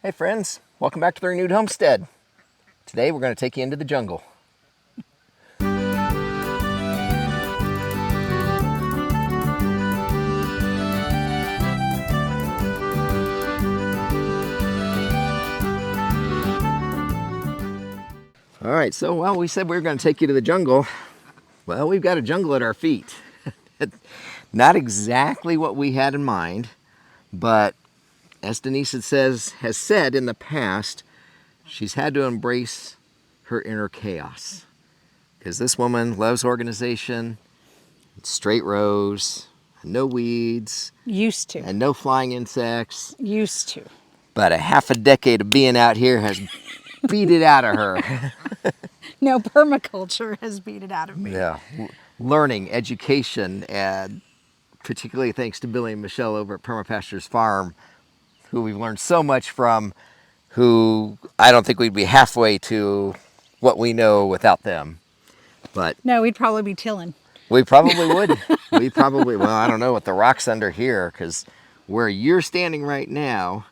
Hey friends, welcome back to the Renewed Homestead. Today we're going to take you into the jungle. All right, so well, we said we were going to take you to the jungle. Well, we've got a jungle at our feet. Not exactly what we had in mind, but as Denise has said in the past, she's had to embrace her inner chaos. Because this woman loves organization, straight rows, no weeds. Used to. And no flying insects. Used to. But a half a decade of being out here has beat it out of her. No, permaculture has beat it out of me. Yeah, learning, education, and particularly thanks to Billy and Michelle over at Pasture's Farm, who we've learned so much from, who I don't think we'd be halfway to what we know without them. But no, we'd probably be tilling. We probably would. Well, I don't know what the rock's under here, because where you're standing right now,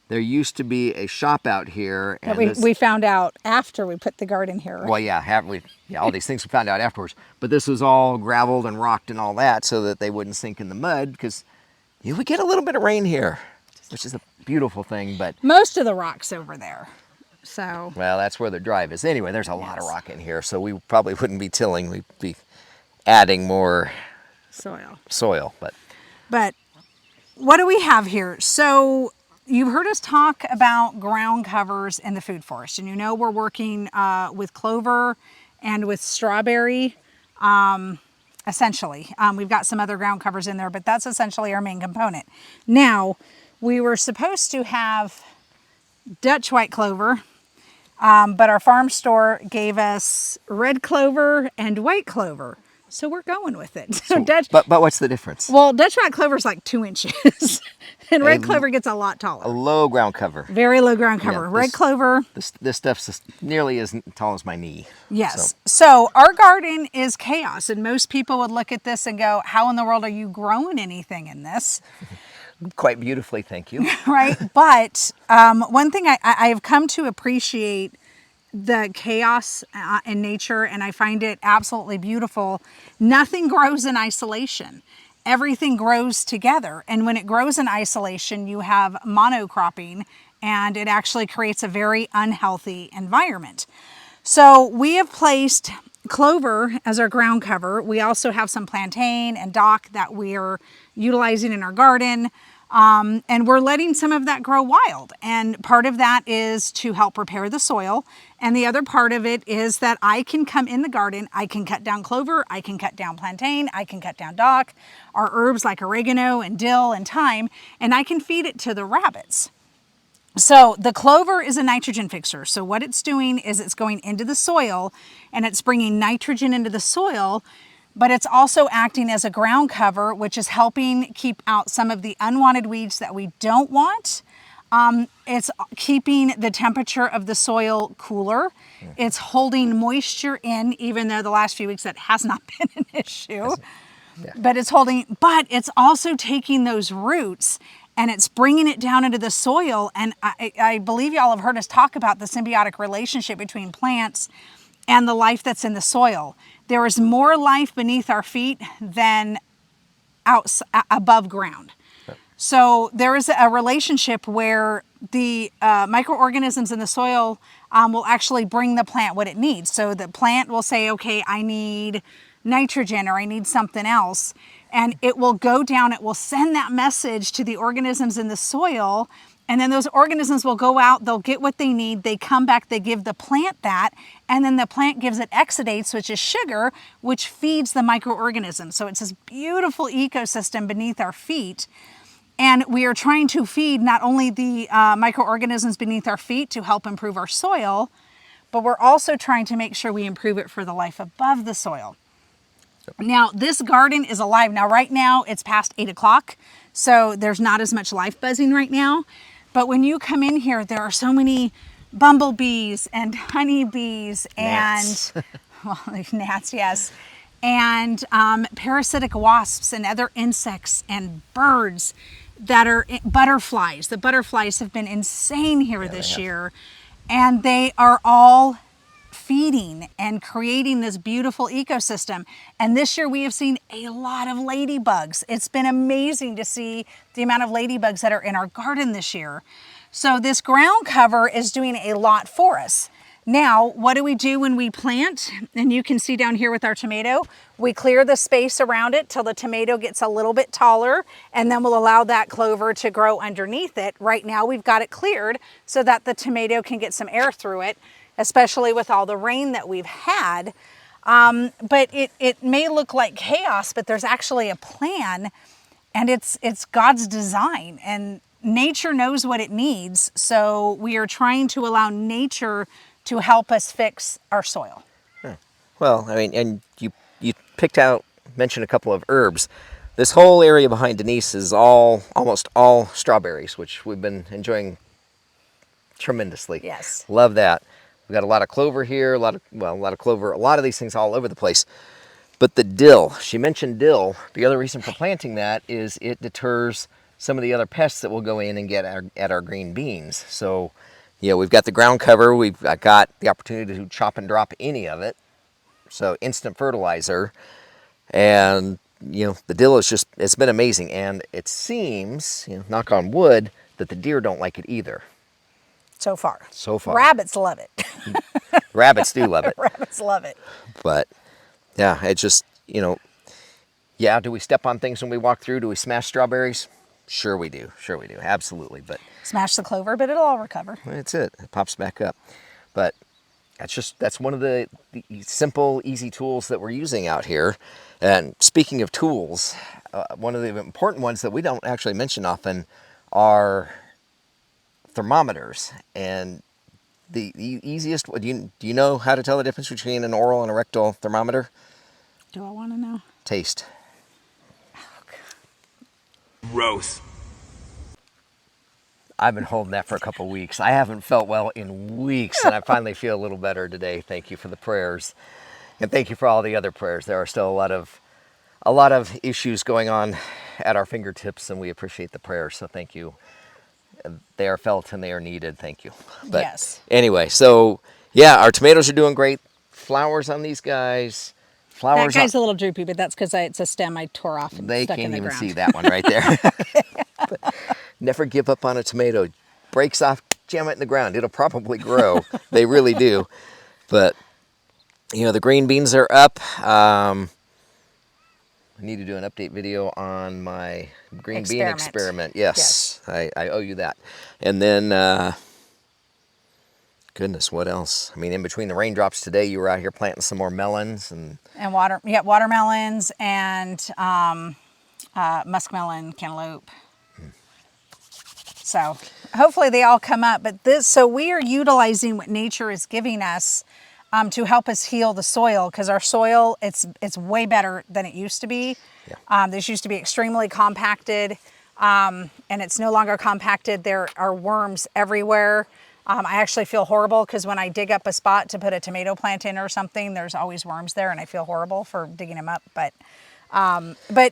there used to be a shop out here. And we found out after we put the garden here. Right? Well, yeah, all these things we found out afterwards. But this was all graveled and rocked and all that so that they wouldn't sink in the mud, because we get a little bit of rain here, which is a beautiful thing. But most of the rock's over there. So. Well, that's where the drive is. Anyway, there's a lot of rock in here, so we probably wouldn't be tilling. We'd be adding more soil. But what do we have here? So you've heard us talk about ground covers in the food forest, and you know we're working with clover and with strawberry, essentially. We've got some other ground covers in there, but that's essentially our main component. Now, we were supposed to have Dutch white clover, but our farm store gave us red clover and white clover. So we're going with it. But what's the difference? Well, Dutch white clover is like 2 inches, and red clover gets a lot taller. A low ground cover. Very low ground cover. Yeah, red clover. This stuff's nearly as tall as my knee. Yes. So our garden is chaos, and most people would look at this and go, how in the world are you growing anything in this? Quite beautifully, thank you. Right. But one thing I have come to appreciate the chaos in nature, and I find it absolutely beautiful. Nothing grows in isolation. Everything grows together. And when it grows in isolation, you have monocropping, and it actually creates a very unhealthy environment. So we have placed clover as our ground cover. We also have some plantain and dock that we're utilizing in our garden. And we're letting some of that grow wild. And part of that is to help prepare the soil. And the other part of it is that I can come in the garden, I can cut down clover, I can cut down plantain, I can cut down dock, our herbs like oregano and dill and thyme, and I can feed it to the rabbits. So the clover is a nitrogen fixer. So what it's doing is it's going into the soil and it's bringing nitrogen into the soil, but it's also acting as a ground cover, which is helping keep out some of the unwanted weeds that we don't want. It's keeping the temperature of the soil cooler. It's holding moisture in, even though the last few weeks that has not been an issue. Yeah. But it's also taking those roots and it's bringing it down into the soil. And I believe y'all have heard us talk about the symbiotic relationship between plants and the life that's in the soil. There is more life beneath our feet than above ground. So there is a relationship where the microorganisms in the soil will actually bring the plant what it needs. So the plant will say, okay, I need nitrogen or I need something else. And it will go down, it will send that message to the organisms in the soil. And then those organisms will go out, they'll get what they need, they come back, they give the plant that, and then the plant gives it exudates, which is sugar, which feeds the microorganisms. So it's this beautiful ecosystem beneath our feet. And we are trying to feed not only the microorganisms beneath our feet to help improve our soil, but we're also trying to make sure we improve it for the life above the soil. Now, this garden is alive. Now, right now, it's past 8 o'clock, so there's not as much life buzzing right now. But when you come in here, there are so many bumblebees and honeybees and well, like gnats, yes, and parasitic wasps and other insects and birds. that are butterflies. The butterflies have been insane here this year, and they are all feeding and creating this beautiful ecosystem. And this year we have seen a lot of ladybugs. It's been amazing to see the amount of ladybugs that are in our garden this year. So this ground cover is doing a lot for us. Now, what do we do when we plant? And you can see down here with our tomato, we clear the space around it till the tomato gets a little bit taller, and then we'll allow that clover to grow underneath it. Right now we've got it cleared so that the tomato can get some air through it, especially with all the rain that we've had. But it may look like chaos, but there's actually a plan, and it's God's design, and nature knows what it needs. So we are trying to allow nature to help us fix our soil. Well, I mean, and you mentioned a couple of herbs. This whole area behind Denise is almost all strawberries, which we've been enjoying tremendously. Yes. Love that. We've got a lot of clover here, a lot of clover, a lot of these things all over the place. But the dill, she mentioned dill. The other reason for planting that is it deters some of the other pests that will go in and get at our green beans. So, you know, we've got the ground cover, we've got the opportunity to chop and drop any of it. So instant fertilizer. And, you know, the dill is it's been amazing. And it seems, you know, knock on wood, that the deer don't like it either. So far. So far. Rabbits love it. Rabbits do love it. Rabbits love it. But yeah, it just, you know, yeah, do we step on things when we walk through? Do we smash strawberries? Sure we do. Sure we do. Absolutely. But smash the clover, but it'll all recover. That's it. It pops back up. But that's one of the simple, easy tools that we're using out here. And speaking of tools, one of the important ones that we don't actually mention often are thermometers. And the easiest, do you know how to tell the difference between an oral and a rectal thermometer? Do I want to know? Taste. Gross. I've been holding that for a couple weeks. I haven't felt well in weeks, and I finally feel a little better today. Thank you for the prayers, and thank you for all the other prayers. There are still a lot of issues going on at our fingertips, and we appreciate the prayers. So thank you. They are felt and they are needed. Thank you. But yes. Anyway, so yeah, our tomatoes are doing great. Flowers on these guys. That guy's a little droopy, but that's because it's a stem I tore off and stuck in the ground. They can't even see that one right there. But never give up on a tomato. Breaks off, jam it in the ground. It'll probably grow. They really do. But, you know, the green beans are up. I need to do an update video on my green bean experiment. Yes. I owe you that. And then, goodness, what else? I mean, in between the raindrops today, you were out here planting some more melons and watermelons and muskmelon, cantaloupe. So hopefully they all come up. But so we are utilizing what nature is giving us to help us heal the soil, because our soil, it's way better than it used to be. Yeah. This used to be extremely compacted, and it's no longer compacted. There are worms everywhere. I actually feel horrible because when I dig up a spot to put a tomato plant in or something, there's always worms there, and I feel horrible for digging them up. But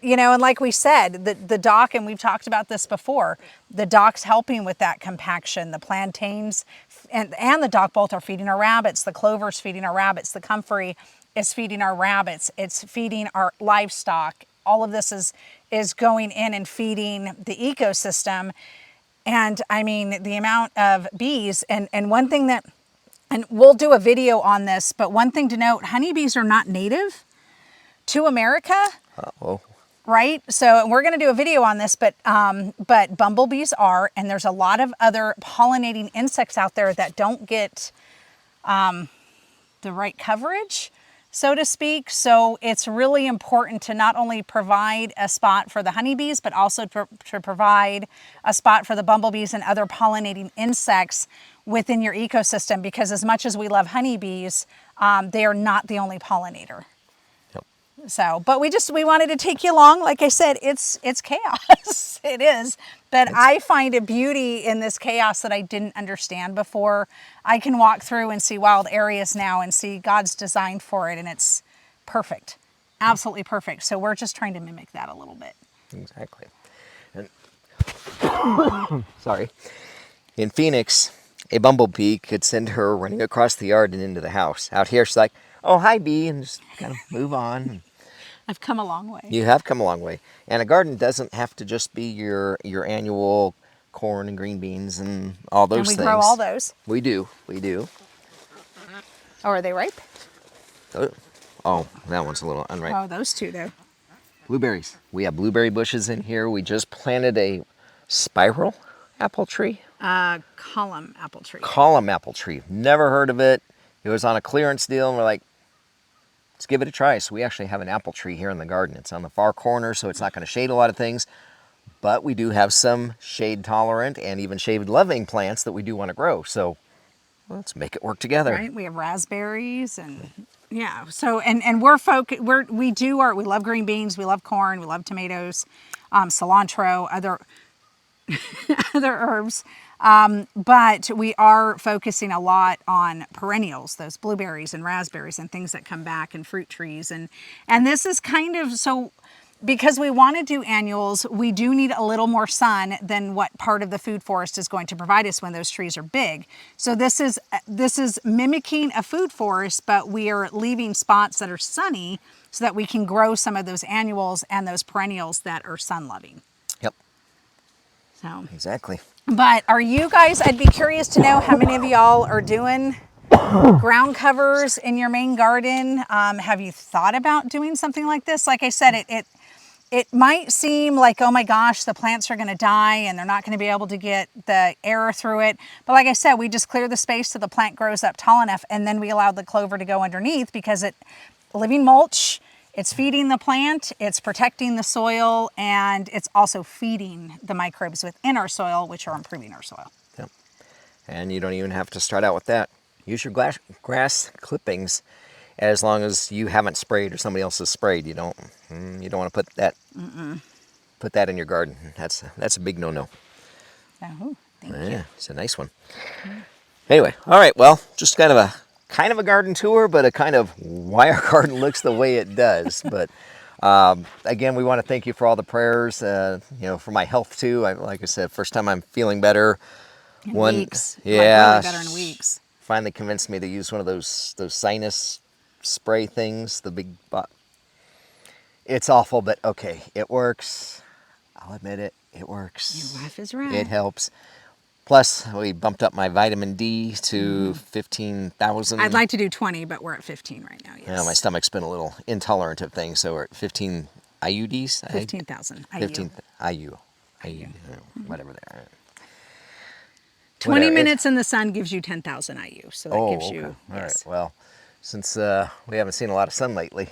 you know, and like we said, the dock, and we've talked about this before, the dock's helping with that compaction. The plantains and the dock both are feeding our rabbits. The clover's feeding our rabbits. The comfrey is feeding our rabbits. It's feeding our livestock. All of this is going in and feeding the ecosystem. And I mean, the amount of bees, and one thing that, and we'll do a video on this, but one thing to note, honeybees are not native to America. Uh-oh. Right? So we're going to do a video on this, but bumblebees are, and there's a lot of other pollinating insects out there that don't get the right coverage, so to speak. So it's really important to not only provide a spot for the honeybees, but also to provide a spot for the bumblebees and other pollinating insects within your ecosystem, because as much as we love honeybees, they are not the only pollinator. So, but we wanted to take you along. Like I said, it's chaos. It is. But I find a beauty in this chaos that I didn't understand before. I can walk through and see wild areas now and see God's design for it, and it's perfect. Absolutely perfect. So we're just trying to mimic that a little bit. Exactly. And sorry, in Phoenix, a bumblebee could send her running across the yard and into the house. Out here, she's like, oh, hi, bee, and just kind of move on. I've come a long way. You have come a long way. And a garden doesn't have to just be your annual corn and green beans and all those things. And we grow all those. We do. We do. Oh, are they ripe? Oh, that one's a little unripe. Oh, those two, though. Blueberries. We have blueberry bushes in here. We just planted a spiral apple tree. Column apple tree. Column apple tree. Never heard of it. It was on a clearance deal, and we're like, let's give it a try. So we actually have an apple tree here in the garden. It's on the far corner, so it's not going to shade a lot of things. But we do have some shade tolerant and even shade loving plants that we do want to grow. So let's make it work together. Right. We have raspberries and yeah. So and we love green beans, we love corn, we love tomatoes, cilantro, other herbs. But we are focusing a lot on perennials, those blueberries and raspberries and things that come back, and fruit trees. And this is kind of, so because we want to do annuals, we do need a little more sun than what part of the food forest is going to provide us when those trees are big. So this is mimicking a food forest, but we are leaving spots that are sunny so that we can grow some of those annuals and those perennials that are sun loving. Yep. So exactly. But are you guys, I'd be curious to know how many of y'all are doing ground covers in your main garden. Have you thought about doing something like this? Like I said, it might seem like, oh my gosh, the plants are going to die and they're not going to be able to get the air through it. But like I said, we just clear the space so the plant grows up tall enough, and then we allow the clover to go underneath because living mulch, it's feeding the plant, it's protecting the soil, and it's also feeding the microbes within our soil, which are improving our soil. Yep. And you don't even have to start out with that. Use your grass clippings as long as you haven't sprayed or somebody else has sprayed. You don't want to put that in your garden. That's a big no-no. Oh, thank you. Yeah, it's a nice one. Anyway, all right. Well, just kind of a garden tour, but a kind of why our garden looks the way it does. But again, we want to thank you for all the prayers. For my health too. Like I said, first time I'm feeling better. Weeks. Yeah. Like really better in weeks. Finally convinced me to use one of those sinus spray things. It's awful, but okay, it works. I'll admit it. It works. Your wife is right. It helps. Plus, we bumped up my vitamin D to 15,000. I'd like to do 20, but we're at 15 right now, yes. Yeah, my stomach's been a little intolerant of things, so we're at 15 IUDs. 15,000 IU. 15 IU. Whatever they are. 20 minutes in the sun gives you 10,000 IU, so that gives you, All yes. right, well, since we haven't seen a lot of sun lately.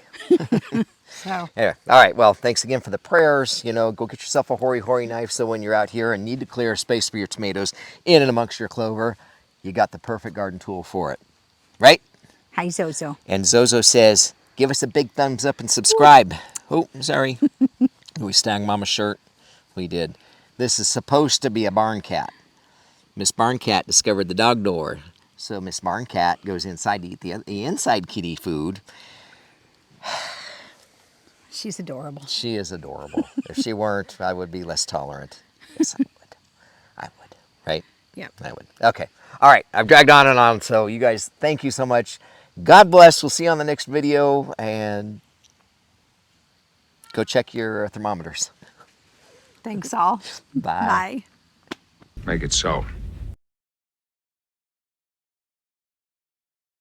So. Anyway, all right, well, thanks again for the prayers. Go get yourself a hoary knife, so when you're out here and need to clear a space for your tomatoes in and amongst your clover, you got the perfect garden tool for it, right? Hi, Zozo. And Zozo says, give us a big thumbs up and subscribe. Oh, sorry. We stang Mama's shirt. We did. This is supposed to be a barn cat. Miss Barn Cat discovered the dog door. So Miss Barn Cat goes inside to eat the inside kitty food. She's adorable. She is adorable. If she weren't, I would be less tolerant. Yes, I would. Right? Yep. I would. Okay. All right. I've dragged on and on. So you guys, thank you so much. God bless. We'll see you on the next video. And go check your thermometers. Thanks all. Bye. Bye. Make it so.